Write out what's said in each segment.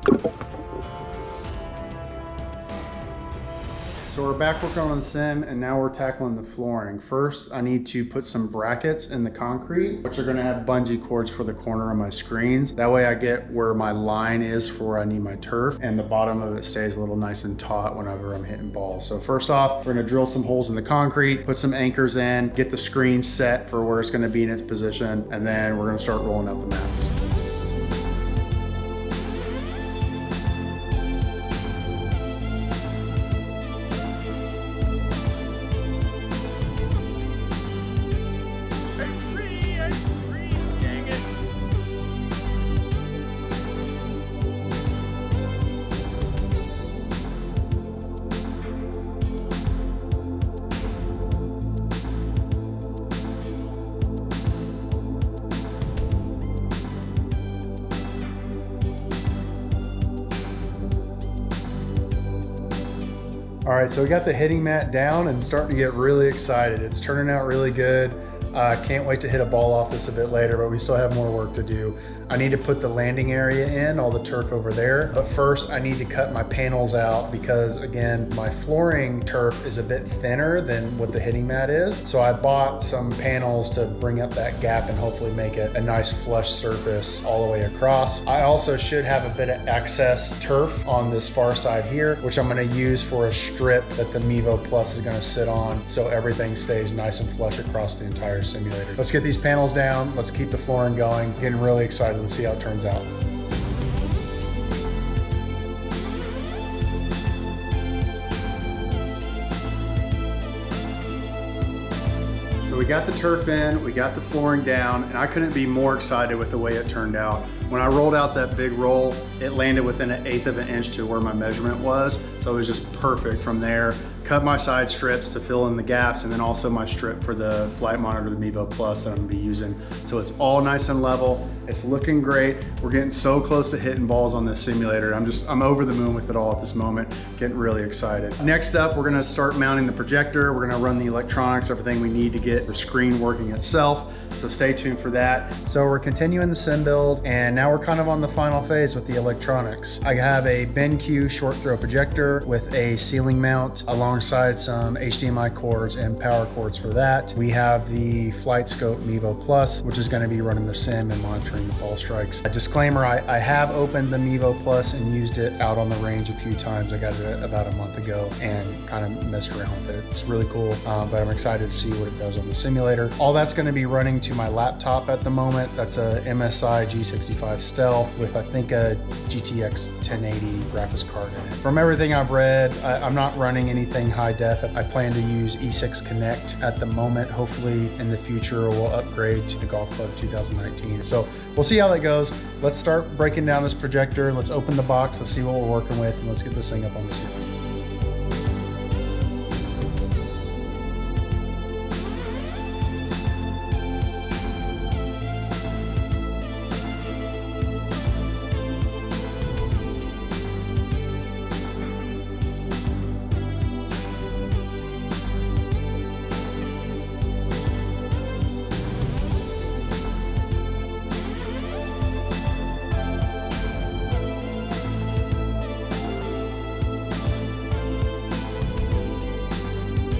So we're back working on the sim, and now we're tackling the flooring. First, I need to put some brackets in the concrete, which are gonna have bungee cords for the corner of my screens. That way I get where my line is for where I need my turf, and the bottom of it stays a little nice and taut whenever I'm hitting balls. So first off, we're gonna drill some holes in the concrete, put some anchors in, get the screen set for where it's gonna be in its position, and then we're gonna start rolling out the mats. All right, so we got the hitting mat down and starting to get really excited. It's turning out really good. Can't wait to hit a ball off this a bit later, but we still have more work to do. I need to put the landing area in, all the turf over there. But first I need to cut my panels out because again, my flooring turf is a bit thinner than what the hitting mat is. So I bought some panels to bring up that gap and hopefully make it a nice flush surface all the way across. I also should have a bit of excess turf on this far side here, which I'm gonna use for a strip that the Mevo Plus is gonna sit on so everything stays nice and flush across the entire simulator. Let's get these panels down. Let's keep the flooring going. Getting really excited. Let's see how it turns out. So we got the turf in, we got the flooring down, and I couldn't be more excited with the way it turned out. When I rolled out that big roll, it landed within 1/8 of an inch to where my measurement was. So it was just perfect from there. Cut my side strips to fill in the gaps, and then also my strip for the flight monitor, the Mevo Plus that I'm gonna be using. So it's all nice and level. It's looking great. We're getting so close to hitting balls on this simulator. I'm over the moon with it all at this moment. Getting really excited. Next up, we're gonna start mounting the projector. We're gonna run the electronics, everything we need to get the screen working itself. So stay tuned for that. So we're continuing the sim build, and now we're kind of on the final phase with the electronics. I have a BenQ short throw projector with a ceiling mount alongside some HDMI cords and power cords for that. We have the Flight Scope Mevo Plus, which is going to be running the sim and monitoring the ball strikes. A disclaimer, I have opened the Mevo Plus and used it out on the range a few times. I got it about a month ago and kind of messed around with it. It's really cool, but I'm excited to see what it does on the simulator. All that's going to be running to my laptop at the moment. That's a MSI G65 Stealth with I think a GTX 1080 graphics card in it. From everything I've read, I'm not running anything high def. I plan to use E6 Connect at the moment. Hopefully in the future we'll upgrade to the Golf Club 2019. So we'll see how that goes. Let's start breaking down this projector. Let's open the box. Let's see what we're working with, and let's get this thing up on the ceiling.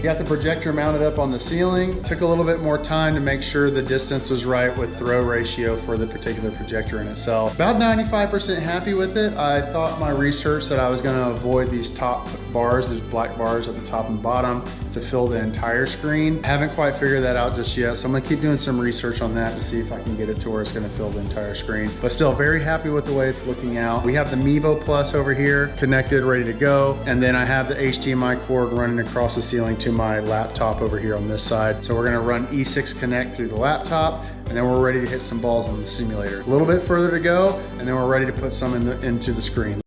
Got the projector mounted up on the ceiling. Took a little bit more time to make sure the distance was right with throw ratio for the particular projector in itself. About 95% happy with it. I thought my research that I was gonna avoid these top bars, these black bars at the top and bottom to fill the entire screen. Haven't quite figured that out just yet, so I'm gonna keep doing some research on that to see if I can get it to where it's gonna fill the entire screen. But still very happy with the way it's looking out. We have the Mevo Plus over here, connected, ready to go. And then I have the HDMI cord running across the ceiling to my laptop over here on this side. So we're gonna run E6 Connect through the laptop, and then we're ready to hit some balls on the simulator. A little bit further to go, and then we're ready to put some into the screen.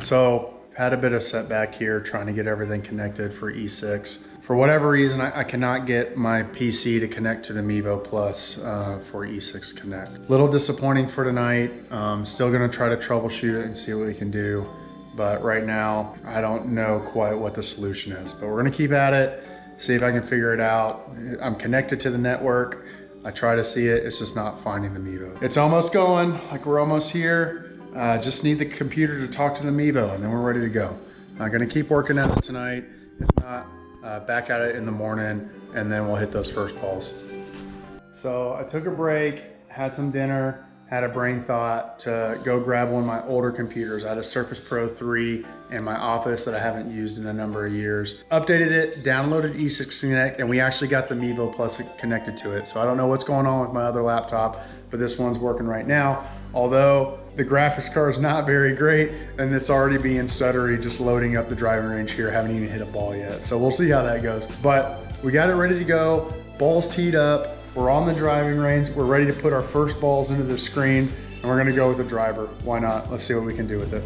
So had a bit of setback here trying to get everything connected for E6. For whatever reason, I cannot get my PC to connect to the Mevo Plus for E6 Connect. Little disappointing for tonight. Still gonna try to troubleshoot it and see what we can do. But right now, I don't know quite what the solution is, but we're gonna keep at it, see if I can figure it out. I'm connected to the network. I try to see it, it's just not finding the Mevo. It's almost going, like we're almost here. Just need the computer to talk to the Mevo and then we're ready to go. I'm gonna keep working at it tonight. If not, back at it in the morning and then we'll hit those first balls. So I took a break, had some dinner, had a brain thought to go grab one of my older computers. I had a Surface Pro 3 in my office that I haven't used in a number of years. Updated it, downloaded E6 Connect, and we actually got the Mevo Plus connected to it. So I don't know what's going on with my other laptop, but this one's working right now. Although the graphics card is not very great and it's already being stuttery just loading up the driving range here. Haven't even hit a ball yet. So we'll see how that goes. But we got it ready to go, balls teed up. We're on the driving range. We're ready to put our first balls into the screen and we're gonna go with the driver. Why not? Let's see what we can do with it.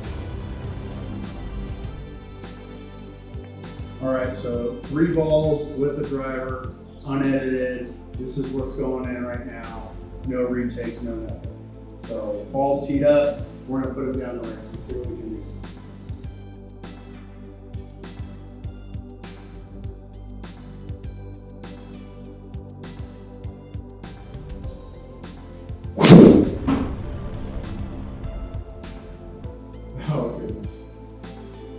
All right, so 3 balls with the driver, unedited. This is what's going in right now. No retakes, no nothing. So balls teed up, we're gonna put them down the range. Let's see what we can do. Oh goodness,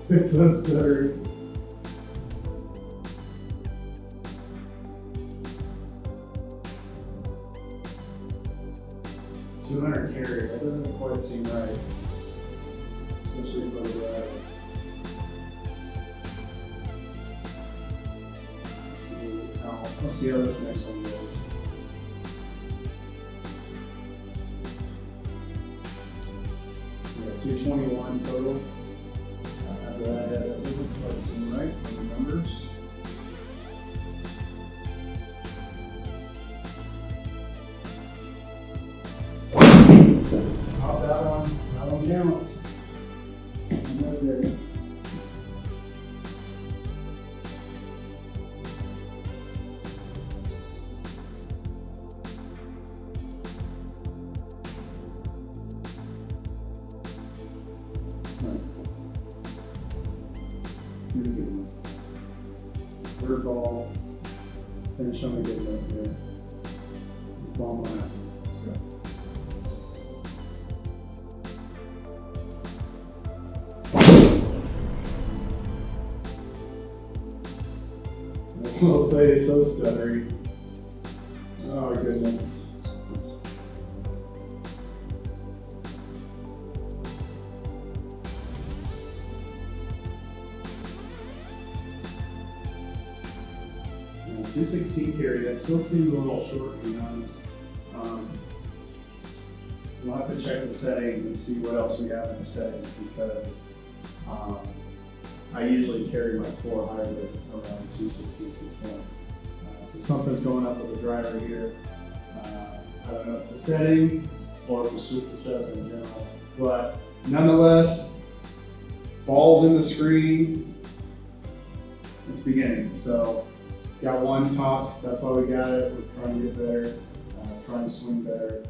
it's so stuttery. $200 carry, that doesn't quite seem right, especially for the driver. Let's see how this next one goes. We got 221 total. After that doesn't quite seem right on the numbers. Top that one counts. Okay. Third ball, finish on a good note here. This ball might happen. Let's go. Oh, face, so stuttery. Oh, goodness. Yeah, 216 carry, that still seems a little short, to be honest. We'll have to check the settings and see what else we have in the settings because I usually carry my core hybrid around 216, 220. So something's going up with the driver here. I don't know if the setting or if it's just the setup in general, but nonetheless, balls in the screen, it's beginning. So got one top, that's why we got it. We're trying to get better, trying to swing better,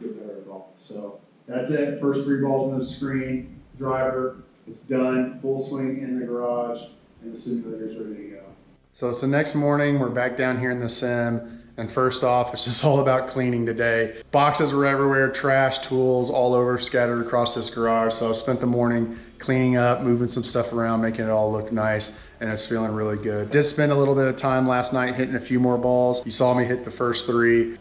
get better at golf. So that's it, first 3 balls in the screen, driver, it's done, full swing in the garage, and the simulator's ready to go. So it's the next morning, we're back down here in the sim, and first off, it's just all about cleaning today. Boxes were everywhere, trash, tools all over, scattered across this garage. So I spent the morning cleaning up, moving some stuff around, making it all look nice, and it's feeling really good. Did spend a little bit of time last night hitting a few more balls. You saw me hit the first 3.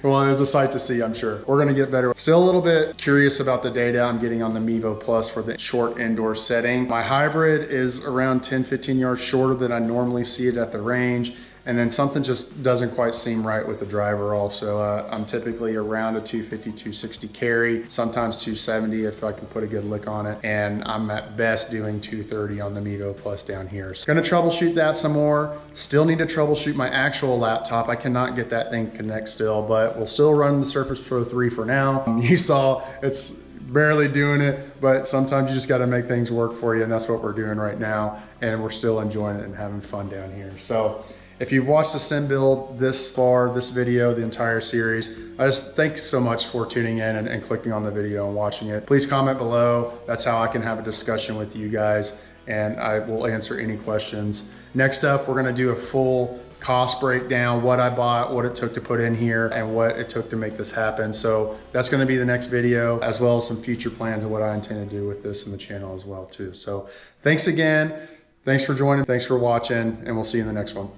Well, it was a sight to see, I'm sure. We're gonna get better. Still a little bit curious about the data I'm getting on the Mevo Plus for the short indoor setting. My hybrid is around 10, 15 yards shorter than I normally see it at the range. And then something just doesn't quite seem right with the driver also. I'm typically around a 250, 260 carry, sometimes 270 if I can put a good lick on it. And I'm at best doing 230 on the Mevo Plus down here. So gonna troubleshoot that some more. Still need to troubleshoot my actual laptop. I cannot get that thing to connect still, but we'll still run the Surface Pro 3 for now. You saw it's barely doing it, but sometimes you just got to make things work for you, and that's what we're doing right now, and we're still enjoying it and having fun down here. So if you've watched the sim build this far, this video, the entire series, I just thanks so much for tuning in and clicking on the video and watching it. Please comment below. That's how I can have a discussion with you guys, and I will answer any questions. Next up, we're gonna do a full cost breakdown, what I bought, what it took to put in here, and what it took to make this happen. So that's gonna be the next video, as well as some future plans of what I intend to do with this and the channel as well too. So thanks again. Thanks for joining, thanks for watching, and we'll see you in the next one.